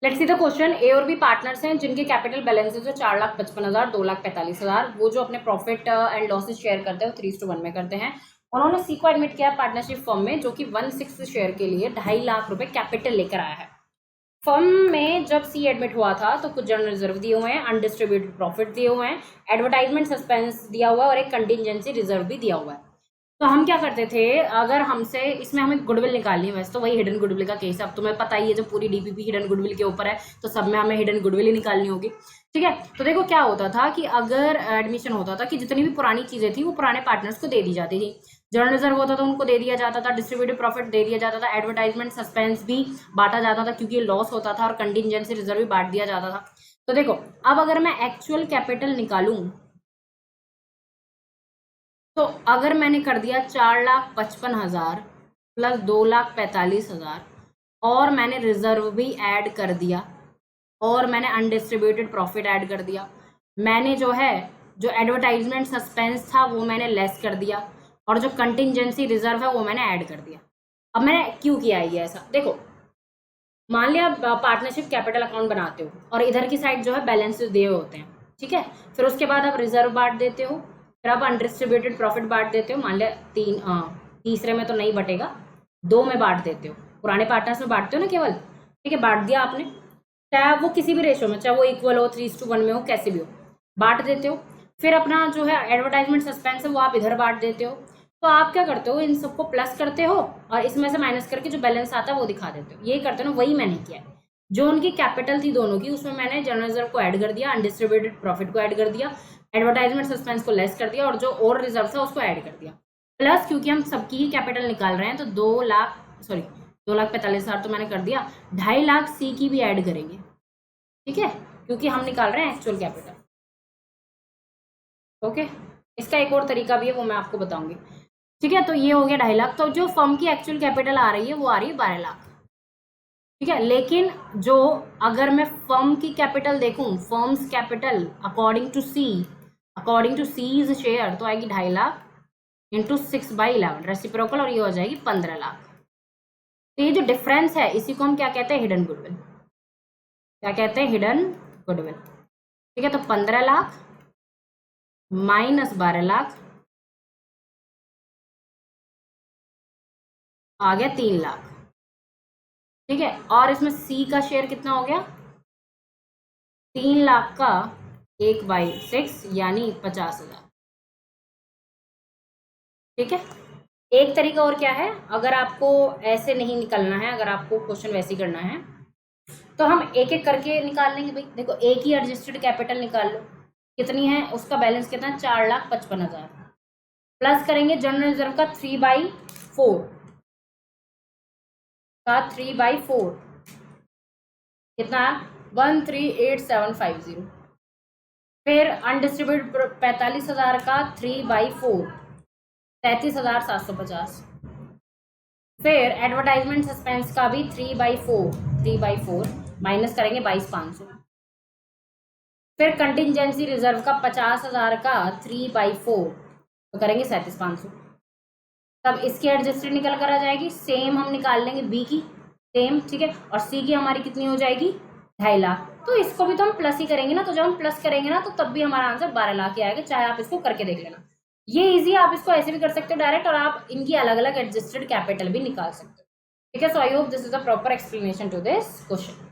Let's see the question. A और B partners हैं जिनके कैपिटल बैलेंसेज है 4,55,000, 2,45,000। वो जो अपने प्रॉफिट एंड लॉसेज शेयर करते हैं वो 3:1 में करते हैं। उन्होंने सी को एडमिट किया पार्टनरशिप फर्म में, जो कि 1/6 शेयर के लिए 2.5 लाख रुपए कैपिटल लेकर आया है। फर्म में जब सी एडमिट हुआ था तो कुछ जनरल रिजर्व दिए हुए हैं, अनडिस्ट्रीब्यूटेड प्रॉफिट दिए हुए हैं, एडवर्टाइजमेंट सस्पेंस दिया हुआ है और एक कंटिजेंसी रिजर्व भी दिया हुआ है। तो हम क्या करते थे, अगर हमसे इसमें हमें गुडविल निकालनी है, वैसे तो वही हिडन गुडविल का केस है। अब तुम्हें पता ही है, जब पूरी डीपीपी हिडन गुडविल के ऊपर है तो सब में हमें हिडन गुडविल ही निकालनी होगी। ठीक है, तो देखो क्या होता था कि अगर एडमिशन होता था कि जितनी भी पुरानी चीजें थी वो पुराने पार्टनर्स को दे दी जाती थी। जनरल रिजर्व होता था उनको दे दिया जाता था, डिस्ट्रीब्यूटिव प्रॉफिट दे दिया जाता था, एडवर्टाइजमेंट सस्पेंस भी बांटा जाता था क्योंकि लॉस होता था, और कंटिजेंसी रिजर्व भी बांट दिया जाता था। तो देखो अब अगर मैं एक्चुअल कैपिटल निकालूं तो अगर मैंने कर दिया 4,55,000 प्लस 2,45,000 और मैंने रिजर्व भी ऐड कर दिया और मैंने अनडिस्ट्रीब्यूटेड प्रॉफिट ऐड कर दिया, मैंने जो है जो एडवर्टाइजमेंट सस्पेंस था वो मैंने लेस कर दिया और जो कंटिजेंसी रिजर्व है वो मैंने ऐड कर दिया। अब मैंने क्यों किया है ये ऐसा, देखो मान लिया पार्टनरशिप कैपिटल अकाउंट बनाते हो और इधर की साइड जो है बैलेंसेस दिए होते हैं। ठीक है, फिर उसके बाद आप रिजर्व बांट देते हो, फिर आप अनडिस्ट्रीब्यूटेड प्रॉफिट बांट देते हो। मान लिया तीसरे में तो नहीं बटेगा, 2 में बांट देते हो, पुराने पार्टनर्स में बांटते हो ना केवल। ठीक है, बांट दिया आपने, चाहे वो किसी भी रेशो में, चाहे वो इक्वल हो, 3:1 में हो, कैसे भी हो, बांट देते हो। फिर अपना जो है एडवर्टाइजमेंट सस्पेंस है वो आप इधर बांट देते हो। तो आप क्या करते हो, इन सबको प्लस करते हो और इसमें से माइनस करके जो बैलेंस आता है वो दिखा देते हो। ये करते हो ना, वही मैंने किया है। जो उनकी कैपिटल थी दोनों की, उसमें मैंने जनरल रिजर्व को ऐड कर दिया, अनडिस्ट्रीब्यूटेड प्रॉफिट को ऐड कर दिया, एडवर्टाइजमेंट सस्पेंस को लेस कर दिया और जो और रिजर्व था उसको ऐड कर दिया। प्लस क्योंकि हम सबकी ही कैपिटल निकाल रहे हैं तो 2,45,000 तो मैंने कर दिया, 2.5 लाख सी की भी ऐड करेंगे। ठीक है, क्योंकि हम निकाल रहे हैं एक्चुअल कैपिटल। ओके, इसका एक और तरीका भी है वो मैं आपको बताऊंगी। ठीक है, तो ये हो गया 2.5 लाख। तो जो फर्म की एक्चुअल कैपिटल आ रही है वो आ रही है 12 लाख। ठीक है, लेकिन जो अगर मैं फर्म की कैपिटल देखूं, firms capital according to C's share, तो आएगी 2.5 लाख इंटू 6/11 रेसिप्रोकल, और ये हो जाएगी 15 लाख। तो ये जो डिफरेंस है इसी को हम क्या कहते हैं, हिडन गुडविल। क्या कहते हैं, हिडन गुडविल। ठीक है, तो 15 लाख माइनस 12 लाख आ गया 3 लाख। ठीक है, और इसमें सी का शेयर कितना हो गया, 3 लाख का 1/6 यानी 50,000। ठीक है, एक तरीका और क्या है, अगर आपको ऐसे नहीं निकलना है, अगर आपको क्वेश्चन वैसे ही करना है तो हम एक एक करके निकाल लेंगे। भाई देखो, एक ही एडजस्टेड कैपिटल निकाल लो, कितनी है, उसका बैलेंस कितना है, 4,55,000 प्लस करेंगे जनरल रिजर्व का 3/4 का 3/4 कितना, 138,750। फिर अनडिस्ट्रीब्यूटेड 45,000 का 3/4 33,750। फिर एडवर्टाइजमेंट सस्पेंस का भी 3/4 माइनस करेंगे 22,500। फिर कंटिजेंसी रिजर्व का 50,000 का 3/4 तो करेंगे 37,500। तब इसकी एडजस्टेड निकल कर आ जाएगी, सेम हम निकाल लेंगे बी की, सेम। ठीक है, और सी की हमारी कितनी हो जाएगी, 2.5 लाख। तो इसको भी तो हम प्लस ही करेंगे ना, तो जब हम प्लस करेंगे ना तो तब भी हमारा आंसर 12 लाख ही आएगा, चाहे आप इसको करके देख लेना। ये इजी, आप इसको ऐसे भी कर सकते हो डायरेक्ट, और आप इनकी अलग अलग एडजस्टेड कैपिटल भी निकाल सकते हो। ठीक है, so I hope this is the proper explanation to this question.